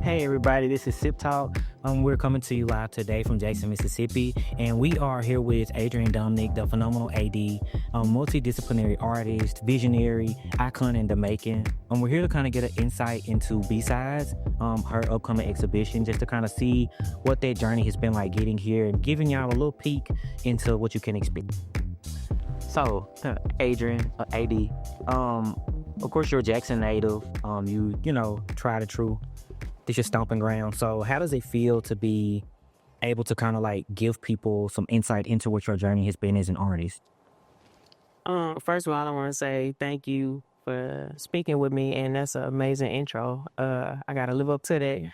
Hey everybody, this is Sipp Talk. We're coming to you live today from Jackson, Mississippi, and we are here with Adrienne Domnick, the phenomenal AD, multidisciplinary artist, visionary, icon in the making. We're here to kind of get an insight into B-Sides, her upcoming exhibition, just to kind of see what that journey has been like getting here and giving y'all a little peek into what you can expect. So, Adrienne, AD, of course you're a Jackson native. You know, tried and true. This your stomping ground. So how does it feel to be able to kind of like give people some insight into what your journey has been as an artist? First of all, I want to say thank you for speaking with me, and that's an amazing intro. I gotta live up to that.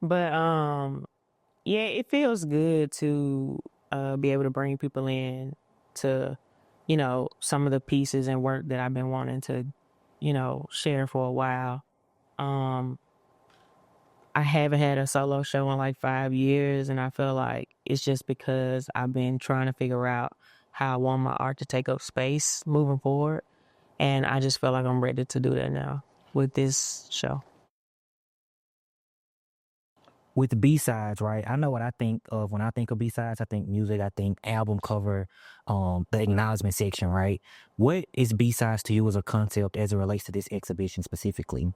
But yeah, it feels good to be able to bring people in to, some of the pieces and work that I've been wanting to, share for a while. I haven't had a solo show in like 5 years, and I feel like it's just because I've been trying to figure out how I want my art to take up space moving forward. And I just feel like I'm ready to do that now with this show. With B-Sides, right? I know what I think of when I think of B-Sides. I think music, I think album cover, the acknowledgement section, right? What is B-Sides to you as a concept as it relates to this exhibition specifically?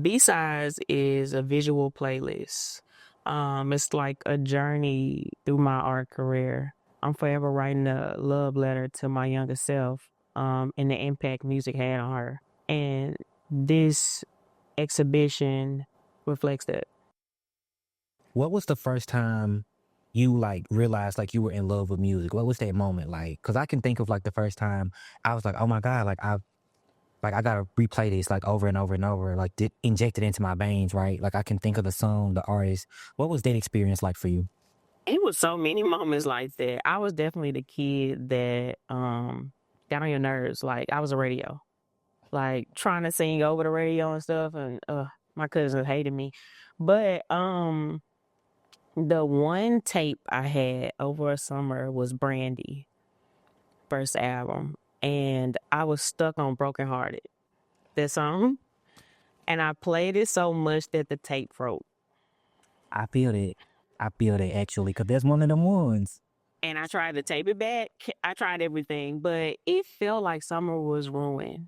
B-Sides is a visual playlist. It's like a journey through my art career. I'm forever writing a love letter to my younger self, and the impact music had on her. And this exhibition reflects that. What was the first time you like realized like you were in love with music? What was that moment like? Because I can think of like the first time I was like, oh my God, I gotta replay this like over and over and over, like inject it into my veins, right? Like I can think of the song, the artist. What was that experience like for you? It was so many moments like that. I was definitely the kid that got on your nerves. Like I was a radio, like trying to sing over the radio and stuff, and my cousins hated me. But the one tape I had over a summer was Brandy, first album, and I was stuck on Broken Hearted, that song, and I played it so much that the tape broke. I feel that. I feel that actually, because that's one of them ones. And I tried to tape it back. I tried everything, but it felt like summer was ruined.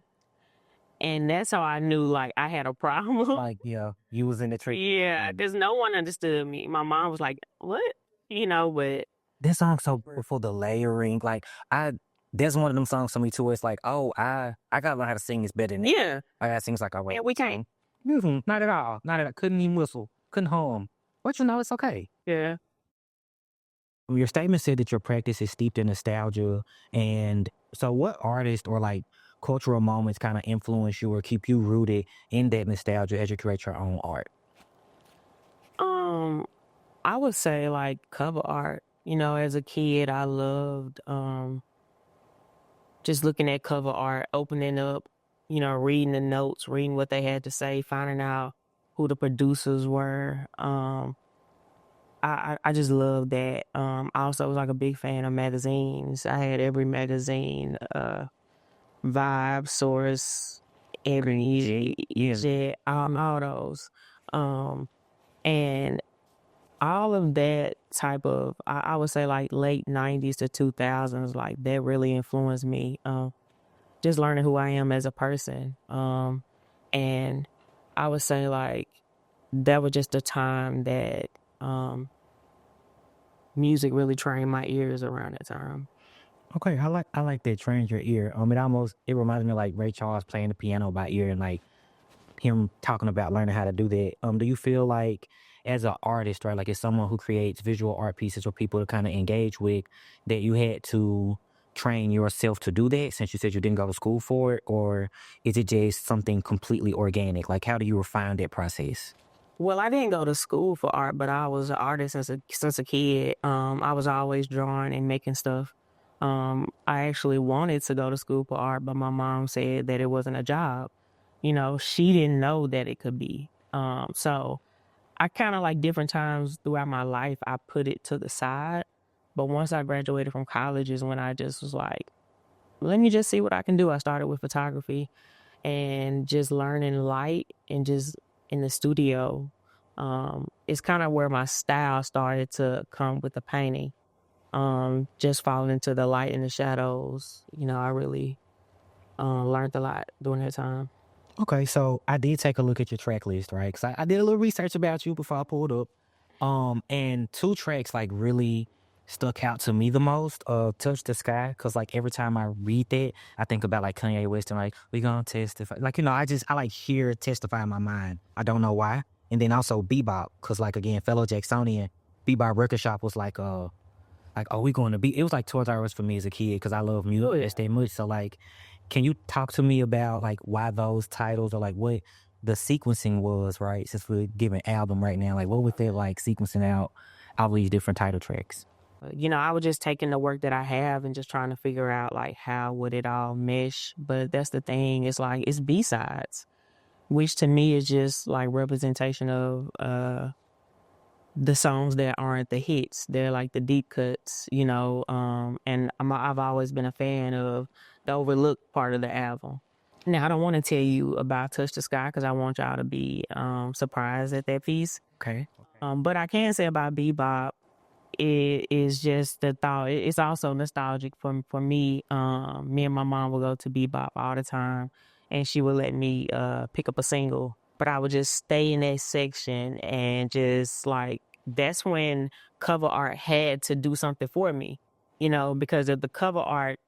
And that's how I knew like I had a problem. Like, yeah, you was in the tree. Yeah, because no one understood me. My mom was like, what? But This song's so beautiful, the layering. Like there's one of them songs for me too. Where it's like, oh, I gotta learn how to sing this better than that. yeah, I gotta sing like I went. and we can't. Not at all. Not at all. Couldn't even whistle. Couldn't hum. But it's okay. Yeah. Your statement said that your practice is steeped in nostalgia. And so what artist or like cultural moments kind of influence you or keep you rooted in that nostalgia as you create your own art? I would say like cover art. As a kid, I loved just looking at cover art, opening up, reading the notes, reading what they had to say, finding out who the producers were. I just love that. I also was like a big fan of magazines. I had every magazine, Vibe, Source, every Jet, all those. And all of that type of, I would say like late 90s to 2000s, like that really influenced me. Just learning who I am as a person. And I would say like that was just a time that music really trained my ears around that time. Okay, I like that trains your ear. It reminds me of like Ray Charles playing the piano by ear and like him talking about learning how to do that. Do you feel like as an artist, right, like as someone who creates visual art pieces for people to kind of engage with, that you had to train yourself to do that since you said you didn't go to school for it, or is it just something completely organic? Like how do you refine that process? Well, I didn't go to school for art, but I was an artist since a kid. I was always drawing and making stuff. I actually wanted to go to school for art, but my mom said that it wasn't a job. She didn't know that it could be. So I kind of like different times throughout my life, I put it to the side. But once I graduated from college is when I just was like, let me just see what I can do. I started with photography and just learning light and just in the studio. It's kind of where my style started to come with the painting. Just falling into the light and the shadows. I really learned a lot during that time. Okay, so I did take a look at your track list, right? Because I did a little research about you before I pulled up. And two tracks like really stuck out to me the most. Touch the Sky, because like every time I read that, I think about like Kanye West and like we gonna testify. Like I like hear testify in my mind. I don't know why. And then also Bebop, because like again, fellow Jacksonian, Bebop Record Shop was like, oh, we going to be, it was like Toys R Us for me as a kid because I love music Oh, yeah. that much. So like, can you talk to me about like why those titles or like what the sequencing was, right? Since we're giving album right now, like what was that like sequencing out all these different title tracks? I was just taking the work that I have and just trying to figure out like how would it all mesh. But that's the thing. It's like it's B-sides, which to me is just like representation of the songs that aren't the hits. They're like the deep cuts, and I've always been a fan of the overlooked part of the album. Now, I don't want to tell you about Touch the Sky because I want y'all to be surprised at that piece. Okay. But I can say about Bebop, it is just the thought. It's also nostalgic for me. Me and my mom would go to Bebop all the time, and she would let me pick up a single. But I would just stay in that section and just like that's when cover art had to do something for me, because of the cover art.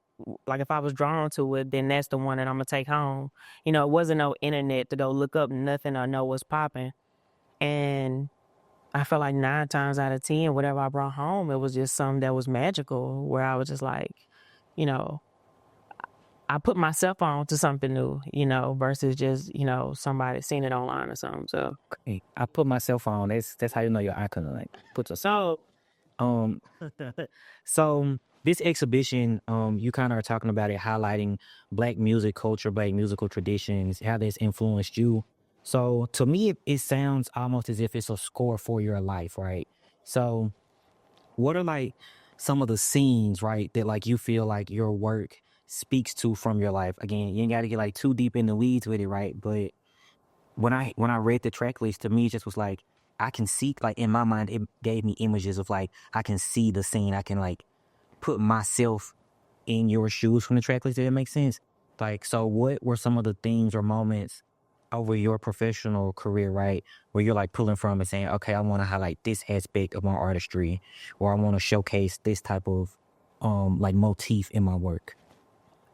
Like if I was drawn to it, then that's the one that I'm gonna take home. It wasn't no internet to go look up nothing or know what's popping, and I felt like 9 times out of 10, whatever I brought home, it was just something that was magical where I was just like, you know, I put myself on to something new, versus just, somebody seen it online or something. So, Okay. I put myself on. That's how you know your icon like puts yourself. Um, so this exhibition, you kind of are talking about it, highlighting Black music culture, Black musical traditions, how that's influenced you. So to me, it sounds almost as if it's a score for your life, right? So what are like some of the scenes, right, that like you feel like your work speaks to from your life? Again, you ain't got to get like too deep in the weeds with it, right? But when I read the track list, to me it just was like I can see like in my mind it gave me images of like I can see the scene. I can like put myself in your shoes from the track list. If that makes sense. Like, so what were some of the themes or moments over your professional career, right, where you're like pulling from and saying, okay, I want to highlight this aspect of my artistry, or I want to showcase this type of like motif in my work?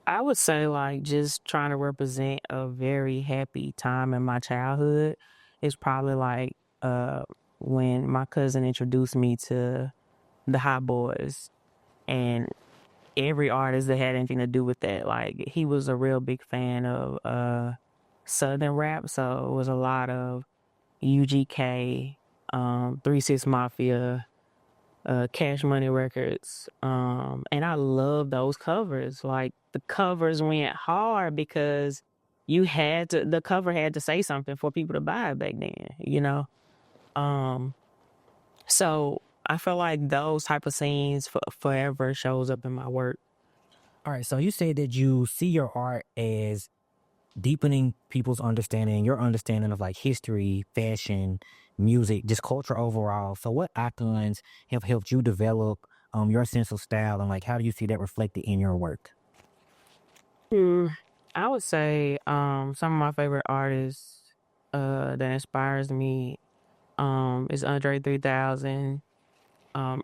I would say like just trying to represent a very happy time in my childhood is probably like when my cousin introduced me to the Hot Boys and every artist that had anything to do with that. Like he was a real big fan of Southern rap, so it was a lot of UGK, 3 6 Mafia, Cash Money Records, and I love those covers. Like the covers went hard because the cover had to say something for people to buy it back then. Um, so I feel like those type of scenes forever shows up in my work. All right, so you said that you see your art as deepening people's understanding, your understanding of like history, fashion, music, just culture overall. So what icons have helped you develop your sense of style, and like how do you see that reflected in your work? Hmm, I would say some of my favorite artists that inspires me is Andre 3000,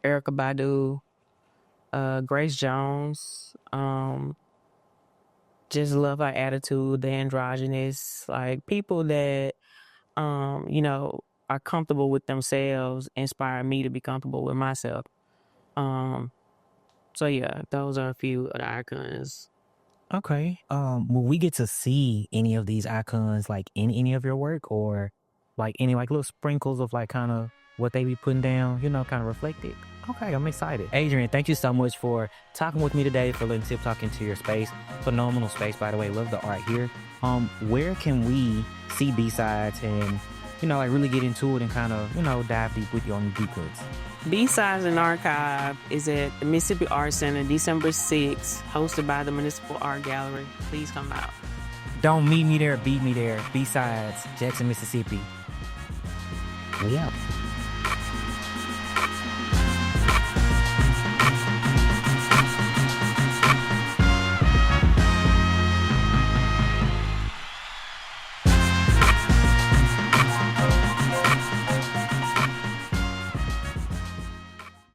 Erica Badu, Grace Jones. Just love her attitude, the androgynous, like people that are comfortable with themselves inspire me to be comfortable with myself. Um, so yeah, those are a few of the icons. Okay. Will we get to see any of these icons like in any of your work, or like any like little sprinkles of like kind of what they be putting down, kind of reflected? Okay, I'm excited. Adrienne, thank you so much for talking with me today, for letting Sipp Talk into your space. Phenomenal space, by the way. Love the art here. Where can we see B-sides and like really get into it and kind of, dive deep with you on the deep cuts. B-Sides and Archive is at the Mississippi Art Center, December 6th, hosted by the Municipal Art Gallery. Please come out. Don't meet me there, beat me there. B-Sides, Jackson, Mississippi. Yeah.